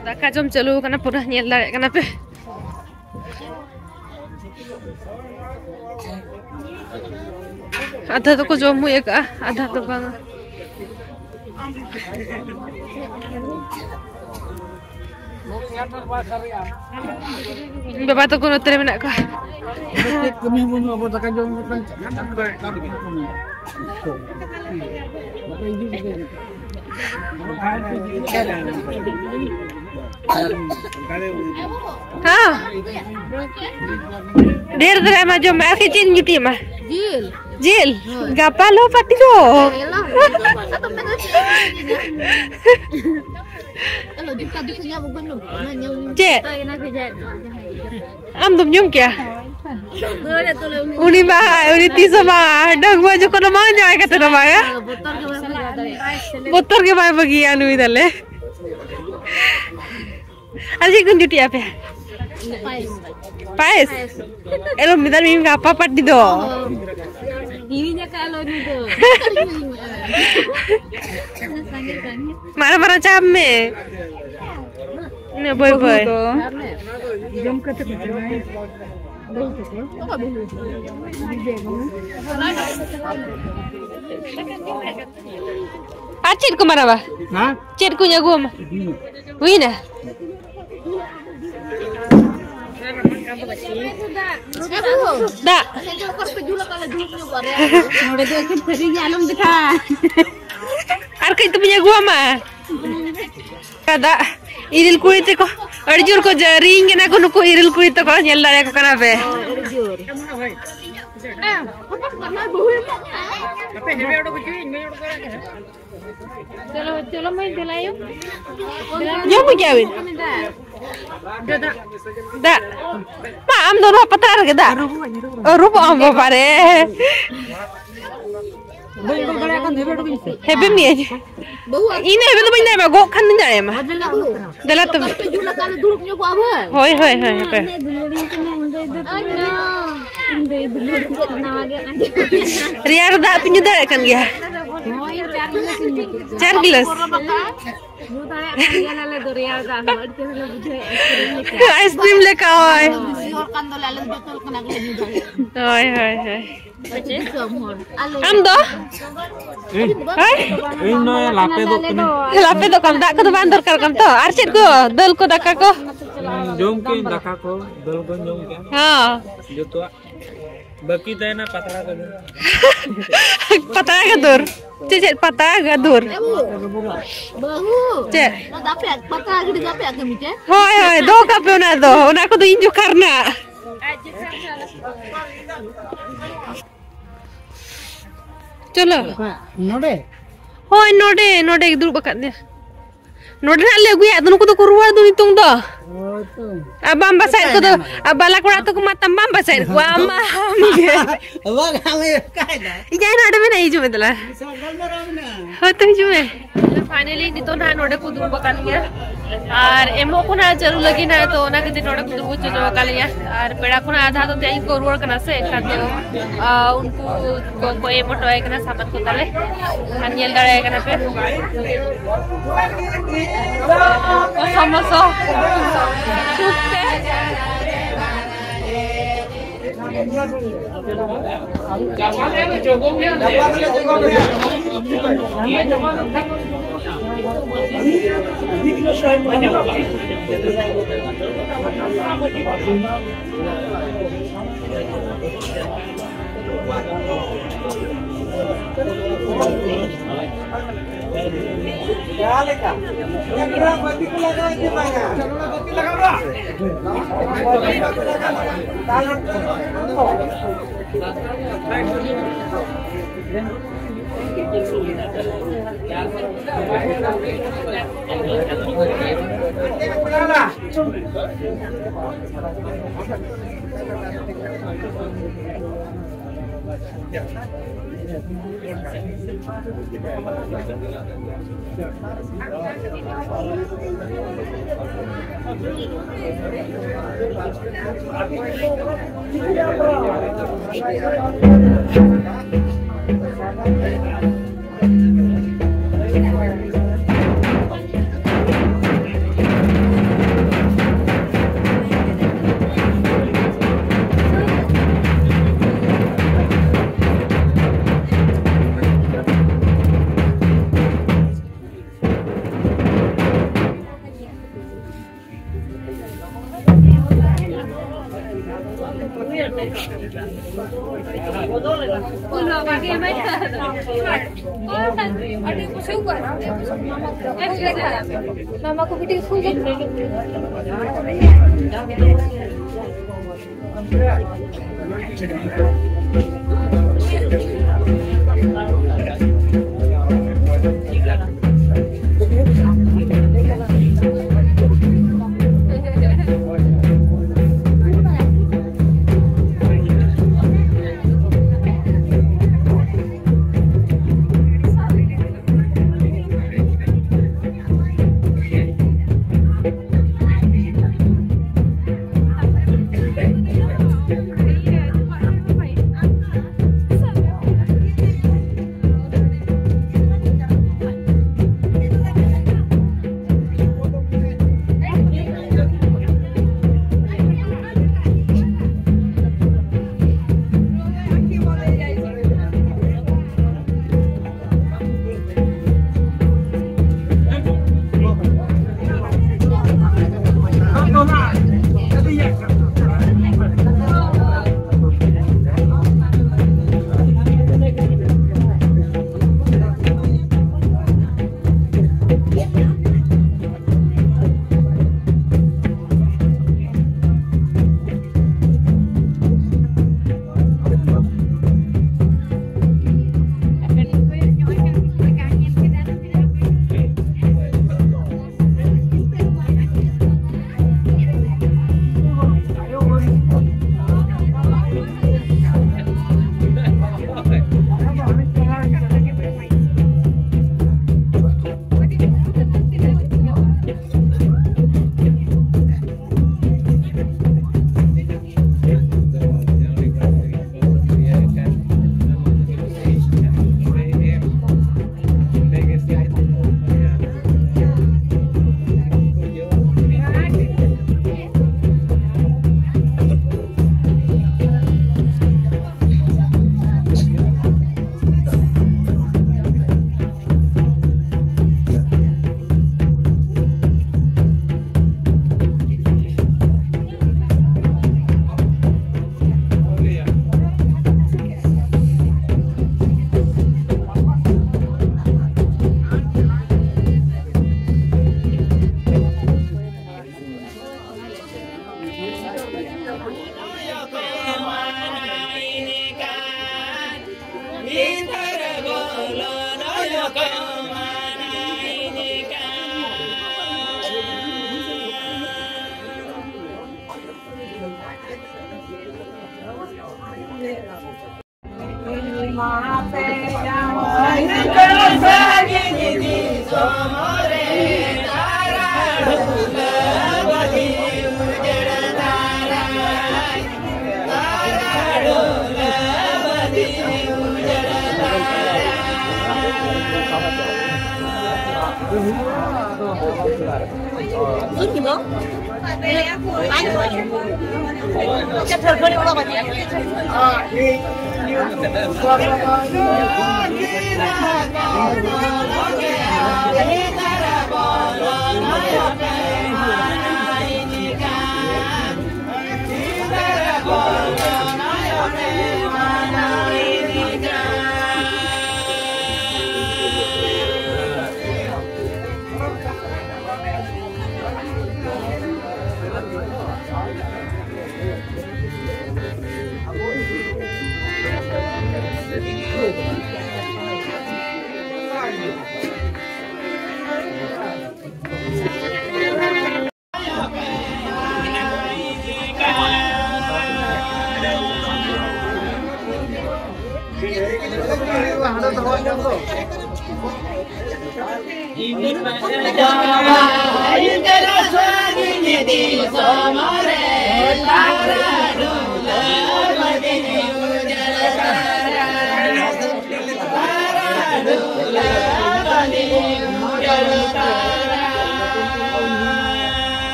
Daka jom chalu kana pura nyel dare kana pe. Adha to ko jom huye ka, adha to bang. Bapa to kono tere menak ka. Kami punya apa daka jom kan. हाँ ढेर तरह में जो मैं kitchen जुटी में jail गापा लो पाटी दो चे am तुम यूं क्या उन्हीं बाहर उन्हीं तीसरा बाहर डंग बाजू को नमाज जाए कहते नमाया बोतर के बाहर बगी आनु इधर ले आज एक जुटी आप है पाइस एलो मिधर में गापा पाटी दो ini kalau itu marah-marah camme ini boy jam kata Acit ku mana bah? Hah? Cit ku nyagu mah? Wina. Da. Arka itu punya gua mah. Kada Eril Kuli te ko arjur ko jaring na ko nuko Eril Kuli te ko nyel dare ko kana pe. चलो चलो मैं दिलायो यो mu jawin da ma am dono patar ke da rupo am pare hebe mi aja ini hebe to bina ma go khan ni jaye ma dala to hoy hoy hoy pe Riar da pinju dare kan gya 4 gilas ice cream leka hoy hoy hoy hoy am do hoy Ini lape do kam dak ko do ban dorkar kam to ar chet ko dal ko daka ko jom ke daka ko dal ko jom ke ha joto baki tay na patara ka patara ka dur cecet patara ka dur bahu cek dapat patara gede dapat kami cek hoy hoy do ka pe una ko do inju karna चलो node होय नोडे दूर बकत ने नोडे ना ले गुया दोनों को तो रुवा दो नितुंग दो अब हम बसाइड को तो अब बाला कोड़ा तो को मतम बम बसाइड को अम्मा हम हमें काय दा इजा नोडे में नहीं जो मतलब हो तो जो में फाइनली नितो ना नोडे को दूर बकत गया और एमो को ना जरूर लगी ना तो ना के नोडे को दूर जो बकलिया और पेड़ा को ना आधा तो जाई को रुवा कना से खाते उनको को एमो टोय कना सामान को तले अनियल दड़े कना पे samosa Mama ko video full Ini bang,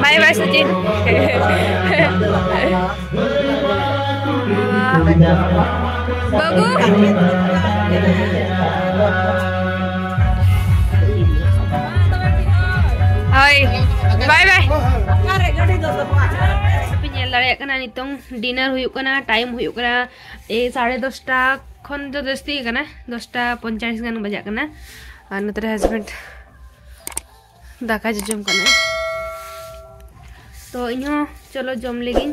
Bye bye Sachin. Babu. Hai. Bye bye. Nyel dare kana nitong dinner huyuk kana time huyuk kana 10:30 khon jo jasti kana 10:45 gan bajak kana আর নতরে husband দাকা জম kana তো ইনো চলো জম লেগিন